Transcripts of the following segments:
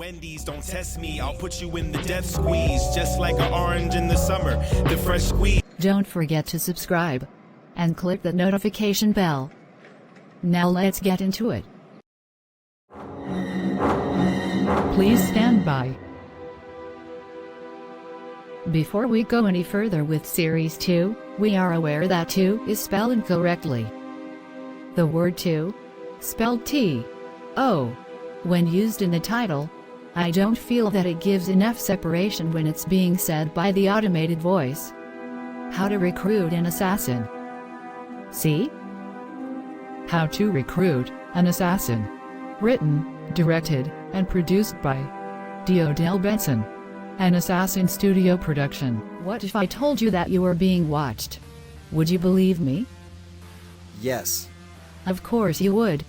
Wendy's, don't test me. I'll put you in the death squeeze, just like an orange in the summer. The fresh squeeze. Don't forget to subscribe and click the notification bell. Now let's get into it. Please stand by. Before we go any further with Series 2, we are aware that 2 is spelled incorrectly. The word 2, spelled T-O, when used in the title, I don't feel that it gives enough separation when it's being said by the automated voice. How to recruit an assassin. See? How to Recruit an Assassin. Written, directed, and produced by Deodell Benson. An Assassin Studio production. What if I told you that you were being watched? Would you believe me? Yes. Of course you would.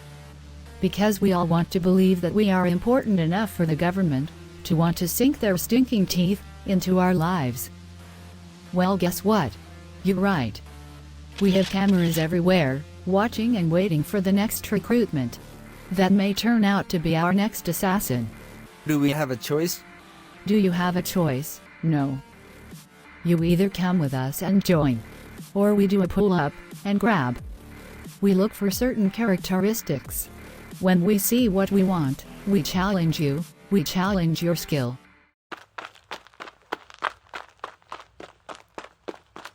Because we all want to believe that we are important enough for the government to want to sink their stinking teeth into our lives. Well, guess what? You're right. We have cameras everywhere, watching and waiting for the next recruitment. That may turn out to be our next assassin. Do we have a choice? Do you have a choice? No. You either come with us and join, or we do a pull-up and grab. We look for certain characteristics. When we see what we want, we challenge you, we challenge your skill.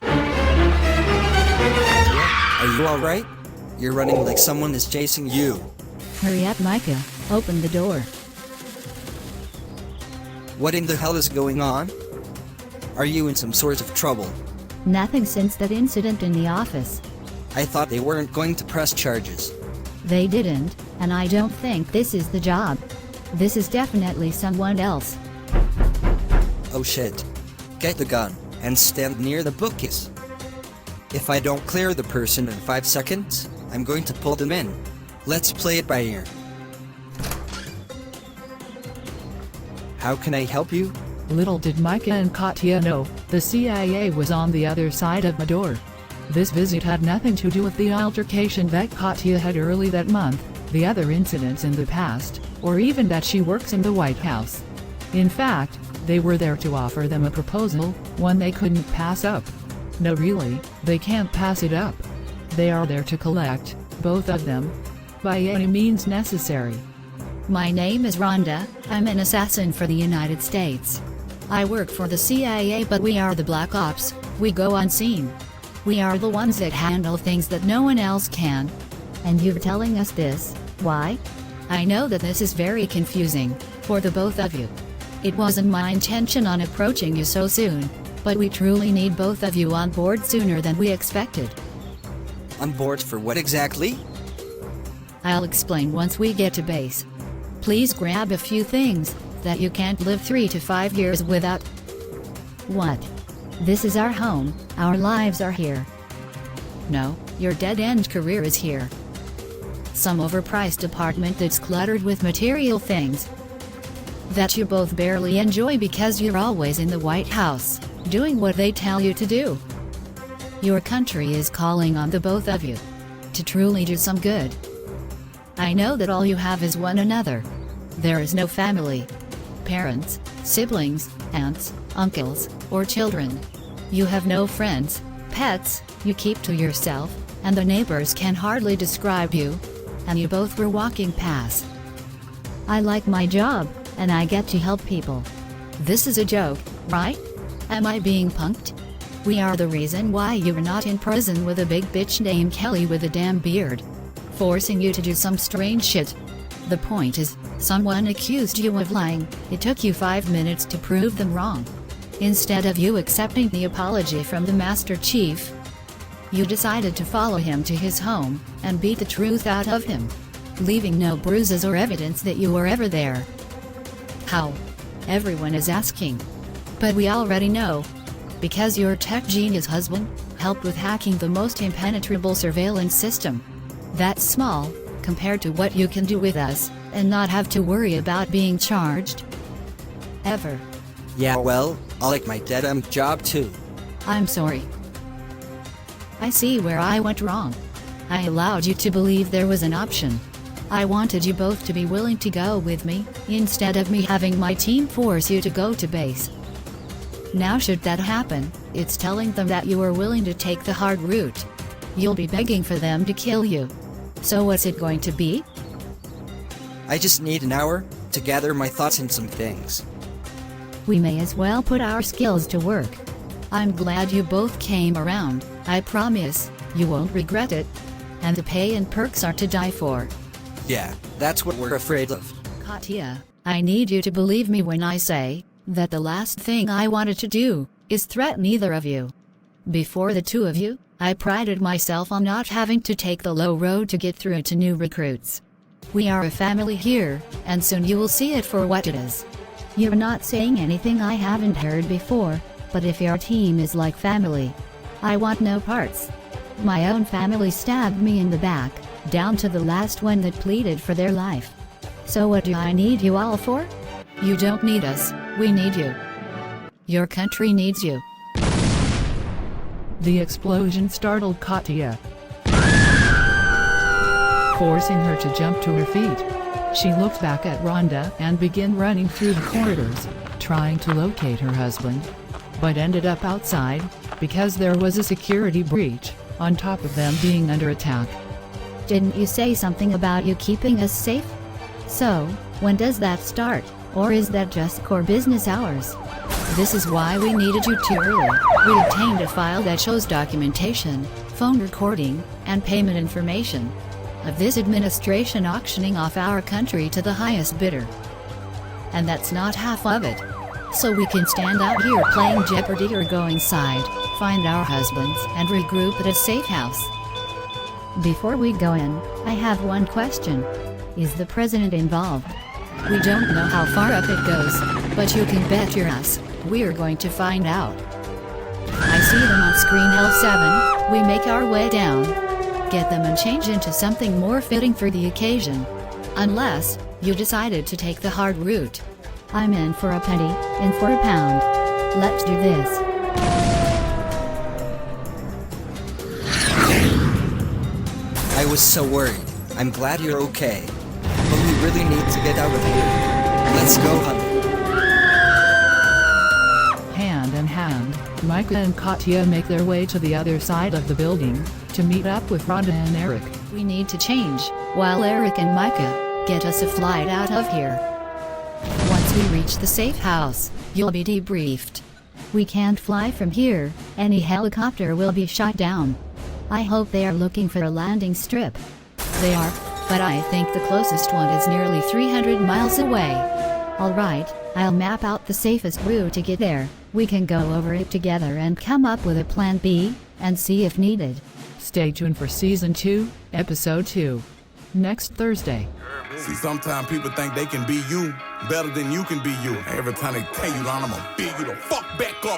Are you alright? You're running like someone is chasing you. Hurry up, Micah. Open the door. What in the hell is going on? Are you in some sort of trouble? Nothing since that incident in the office. I thought they weren't going to press charges. They didn't, and I don't think this is the job. This is definitely someone else. Oh shit. Get the gun, and stand near the bookcase. If I don't clear the person in 5 seconds, I'm going to pull them in. Let's play it by ear. How can I help you? Little did Micah and Katya know, the CIA was on the other side of the door. This visit had nothing to do with the altercation that Katya had early that month, the other incidents in the past, or even that she works in the White House. In fact, they were there to offer them a proposal, one they couldn't pass up. No, really, they can't pass it up. They are there to collect, both of them, by any means necessary. My name is Rhonda, I'm an assassin for the United States. I work for the CIA, but we are the Black Ops, we go unseen. We are the ones that handle things that no one else can. And you're telling us this, why? I know that this is very confusing, for the both of you. It wasn't my intention on approaching you so soon, but we truly need both of you on board sooner than we expected. On board for what exactly? I'll explain once we get to base. Please grab a few things that you can't live 3 to 5 years without. What? This is our home, our lives are here. No, your dead-end career is here. Some overpriced apartment that's cluttered with material things that you both barely enjoy because you're always in the White House, doing what they tell you to do. Your country is calling on the both of you to truly do some good. I know that all you have is one another. There is no family, parents, siblings, aunts, uncles, or children. You have no friends, pets, you keep to yourself, and the neighbors can hardly describe you. And you both were walking past. I like my job, and I get to help people. This is a joke, right? Am I being punked? We are the reason why you're not in prison with a big bitch named Kelly with a damn beard, forcing you to do some strange shit. The point is, someone accused you of lying, it took you 5 minutes to prove them wrong. Instead of you accepting the apology from the Master Chief, you decided to follow him to his home, and beat the truth out of him, leaving no bruises or evidence that you were ever there. How? Everyone is asking. But we already know. Because your tech genius husband helped with hacking the most impenetrable surveillance system. That's small, compared to what you can do with us, and not have to worry about being charged. Ever. Yeah, well, I like my dead-end job too. I'm sorry. I see where I went wrong. I allowed you to believe there was an option. I wanted you both to be willing to go with me, instead of me having my team force you to go to base. Now should that happen, it's telling them that you are willing to take the hard route. You'll be begging for them to kill you. So what's it going to be? I just need an hour to gather my thoughts and some things. We may as well put our skills to work. I'm glad you both came around. I promise, you won't regret it. And the pay and perks are to die for. Yeah, that's what we're afraid of. Katya, I need you to believe me when I say that the last thing I wanted to do is threaten either of you. Before the two of you, I prided myself on not having to take the low road to get through to new recruits. We are a family here, and soon you will see it for what it is. You're not saying anything I haven't heard before, but if your team is like family, I want no parts. My own family stabbed me in the back, down to the last one that pleaded for their life. So what do I need you all for? You don't need us, we need you. Your country needs you. The explosion startled Katya, forcing her to jump to her feet. She looked back at Rhonda and began running through the corridors, trying to locate her husband, but ended up outside, because there was a security breach, on top of them being under attack. Didn't you say something about you keeping us safe? So, when does that start, or is that just core business hours? This is why we needed you too early. We obtained a file that shows documentation, phone recording, and payment information of this administration auctioning off our country to the highest bidder. And that's not half of it. So we can stand out here playing Jeopardy or go inside, find our husbands, and regroup at a safe house. Before we go in, I have one question. Is the president involved? We don't know how far up it goes, but you can bet your ass we're going to find out. I see them on screen L7, we make our way down, get them and change into something more fitting for the occasion. Unless you decided to take the hard route. I'm in for a penny, in for a pound. Let's do this. I was so worried. I'm glad you're okay. But we really need to get out of here. Let's go, honey. Hand in hand, Micah and Katya make their way to the other side of the building, to meet up with Rhonda and Eric. We need to change, while Eric and Micah get us a flight out of here. Once we reach the safe house, you'll be debriefed. We can't fly from here, any helicopter will be shot down. I hope they are looking for a landing strip. They are, but I think the closest one is nearly 300 miles away. Alright, I'll map out the safest route to get there. We can go over it together and come up with a plan B, and see if needed. Stay tuned for Season 2, Episode 2. Next Thursday. See, sometimes people think they can be you better than you can be you. Every time they tell you, I'm gonna beat you the fuck back up.